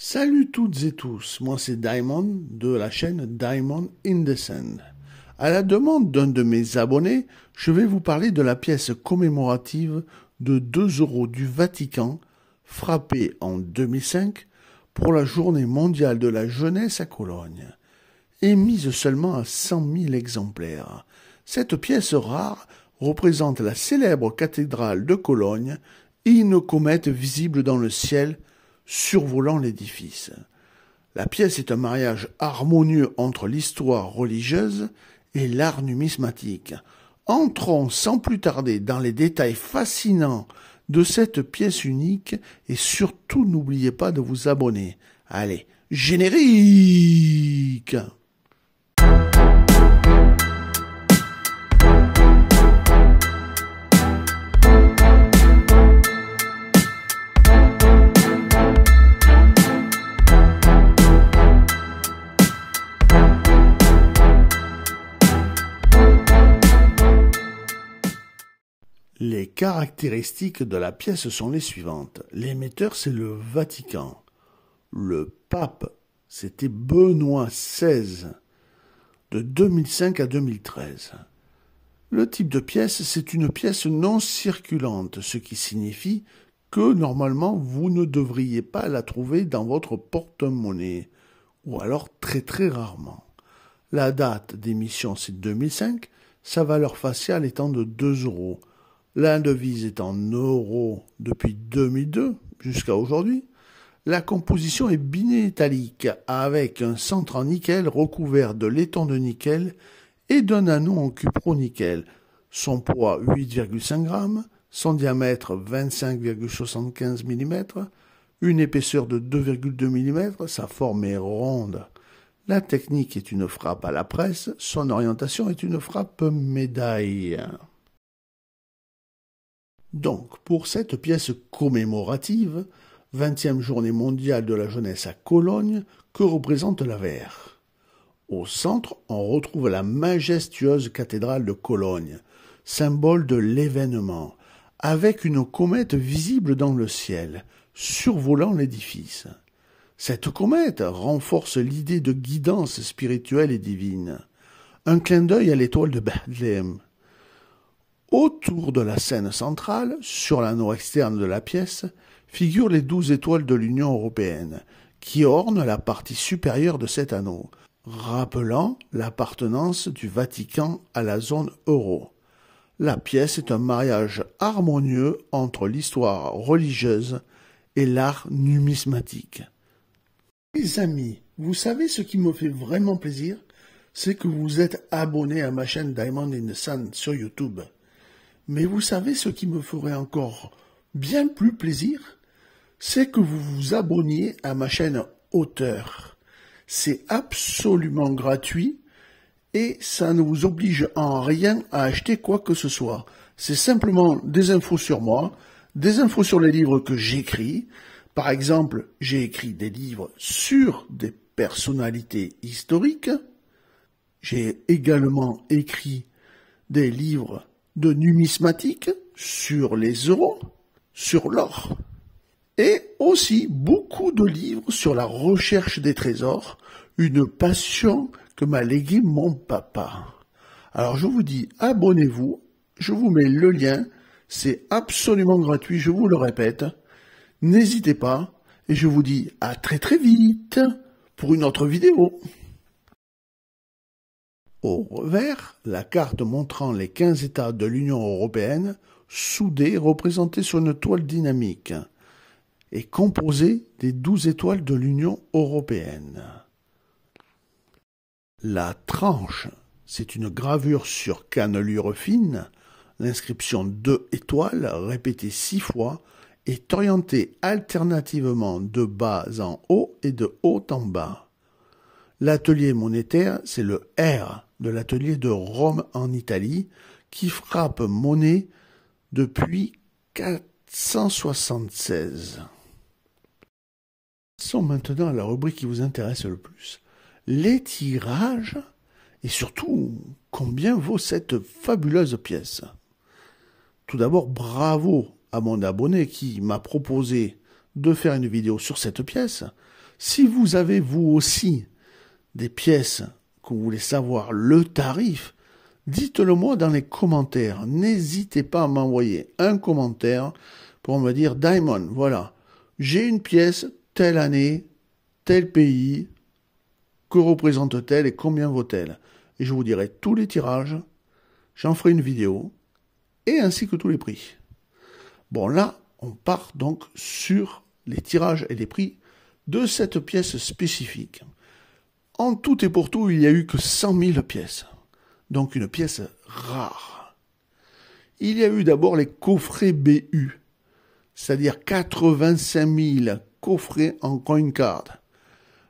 Salut toutes et tous, moi c'est Diamond de la chaîne Diamond in the Sand. À la demande d'un de mes abonnés, je vais vous parler de la pièce commémorative de 2 € du Vatican, frappée en 2005 pour la Journée mondiale de la jeunesse à Cologne, émise seulement à 100 000 exemplaires. Cette pièce rare représente la célèbre cathédrale de Cologne et une comète visible dans le ciel survolant l'édifice. La pièce est un mariage harmonieux entre l'histoire religieuse et l'art numismatique. Entrons sans plus tarder dans les détails fascinants de cette pièce unique et surtout n'oubliez pas de vous abonner. Allez, générique! Les caractéristiques de la pièce sont les suivantes. L'émetteur, c'est le Vatican. Le pape, c'était Benoît XVI, de 2005 à 2013. Le type de pièce, c'est une pièce non circulante, ce qui signifie que normalement, vous ne devriez pas la trouver dans votre porte-monnaie, ou alors très très rarement. La date d'émission, c'est 2005, sa valeur faciale étant de 2 €. La devise est en euros depuis 2002 jusqu'à aujourd'hui. La composition est bimétallique avec un centre en nickel recouvert de laiton de nickel et d'un anneau en cupro-nickel. Son poids 8,5 grammes, son diamètre 25,75 mm, une épaisseur de 2,2 mm, sa forme est ronde. La technique est une frappe à la presse, son orientation est une frappe médaille. Donc, pour cette pièce commémorative, 20e journée mondiale de la jeunesse à Cologne, que représente l'avers? Au centre, on retrouve la majestueuse cathédrale de Cologne, symbole de l'événement, avec une comète visible dans le ciel, survolant l'édifice. Cette comète renforce l'idée de guidance spirituelle et divine. Un clin d'œil à l'étoile de Bethléem. Autour de la scène centrale, sur l'anneau externe de la pièce, figurent les 12 étoiles de l'Union européenne, qui ornent la partie supérieure de cet anneau, rappelant l'appartenance du Vatican à la zone euro. La pièce est un mariage harmonieux entre l'histoire religieuse et l'art numismatique. Les amis, vous savez ce qui me fait vraiment plaisir? C'est que vous êtes abonnés à ma chaîne Diamond in the Sand sur YouTube. Mais vous savez ce qui me ferait encore bien plus plaisir? C'est que vous vous abonniez à ma chaîne Auteur. C'est absolument gratuit et ça ne vous oblige en rien à acheter quoi que ce soit. C'est simplement des infos sur moi, des infos sur les livres que j'écris. Par exemple, j'ai écrit des livres sur des personnalités historiques. J'ai également écrit des livres de numismatique sur les euros, sur l'or, et aussi beaucoup de livres sur la recherche des trésors, une passion que m'a léguée mon papa. Alors je vous dis, abonnez-vous, je vous mets le lien, c'est absolument gratuit, je vous le répète, n'hésitez pas, et je vous dis à très très vite pour une autre vidéo. Au revers, la carte montrant les 15 États de l'Union européenne, soudés, représentés sur une toile dynamique, et composée des 12 étoiles de l'Union européenne. La tranche, c'est une gravure sur cannelure fine. L'inscription 2 étoiles, répétée 6 fois, est orientée alternativement de bas en haut et de haut en bas. L'atelier monétaire, c'est le R de l'atelier de Rome en Italie, qui frappe monnaie depuis 476. Passons maintenant à la rubrique qui vous intéresse le plus. Les tirages et surtout combien vaut cette fabuleuse pièce. Tout d'abord, bravo à mon abonné qui m'a proposé de faire une vidéo sur cette pièce. Si vous avez vous aussi des pièces que vous voulez savoir le tarif, dites-le moi dans les commentaires. N'hésitez pas à m'envoyer un commentaire pour me dire Diamond, voilà, j'ai une pièce, telle année, tel pays, que représente-t-elle et combien vaut-elle? Et je vous dirai tous les tirages, j'en ferai une vidéo, et ainsi que tous les prix. Bon, là, on part donc sur les tirages et les prix de cette pièce spécifique. En tout et pour tout, il n'y a eu que 100 000 pièces. Donc une pièce rare. Il y a eu d'abord les coffrets BU, c'est-à-dire 85 000 coffrets en coin card.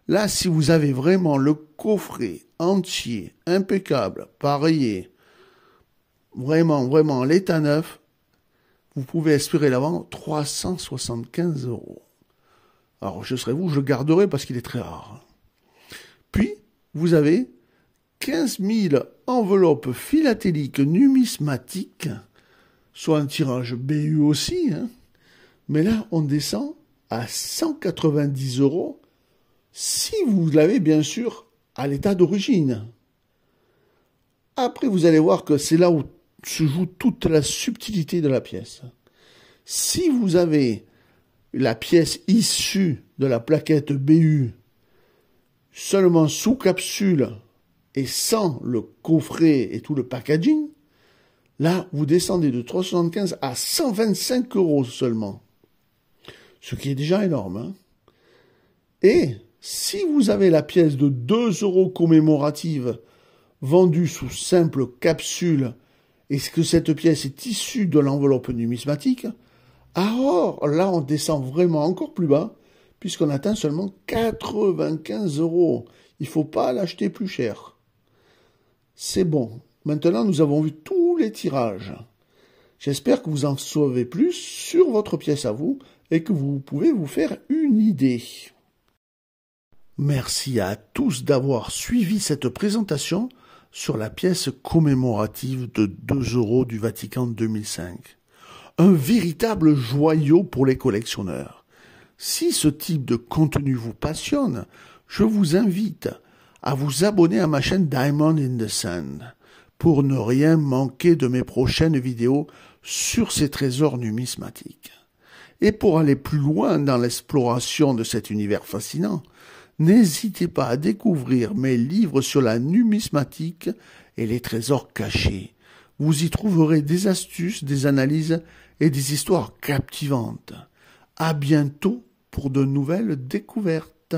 Là, si vous avez vraiment le coffret entier, impeccable, pareillé, vraiment l'état neuf, vous pouvez espérer la vendre 375 €. Alors, je serai vous, je le garderai parce qu'il est très rare. Puis, vous avez 15 000 enveloppes philatéliques numismatiques, soit un tirage BU aussi, hein. Mais là, on descend à 190 € si vous l'avez bien sûr à l'état d'origine. Après, vous allez voir que c'est là où se joue toute la subtilité de la pièce. Si vous avez la pièce issue de la plaquette BU seulement sous capsule et sans le coffret et tout le packaging, là, vous descendez de 375 à 125 € seulement. Ce qui est déjà énorme, hein. Et si vous avez la pièce de 2 € commémorative vendue sous simple capsule et que cette pièce est issue de l'enveloppe numismatique, alors là, on descend vraiment encore plus bas puisqu'on atteint seulement 95 €. Il ne faut pas l'acheter plus cher. C'est bon. Maintenant, nous avons vu tous les tirages. J'espère que vous en saurez plus sur votre pièce à vous et que vous pouvez vous faire une idée. Merci à tous d'avoir suivi cette présentation sur la pièce commémorative de 2 € du Vatican 2005. Un véritable joyau pour les collectionneurs. Si ce type de contenu vous passionne, je vous invite à vous abonner à ma chaîne Diamond in the Sand pour ne rien manquer de mes prochaines vidéos sur ces trésors numismatiques. Et pour aller plus loin dans l'exploration de cet univers fascinant, n'hésitez pas à découvrir mes livres sur la numismatique et les trésors cachés. Vous y trouverez des astuces, des analyses et des histoires captivantes. À bientôt pour de nouvelles découvertes.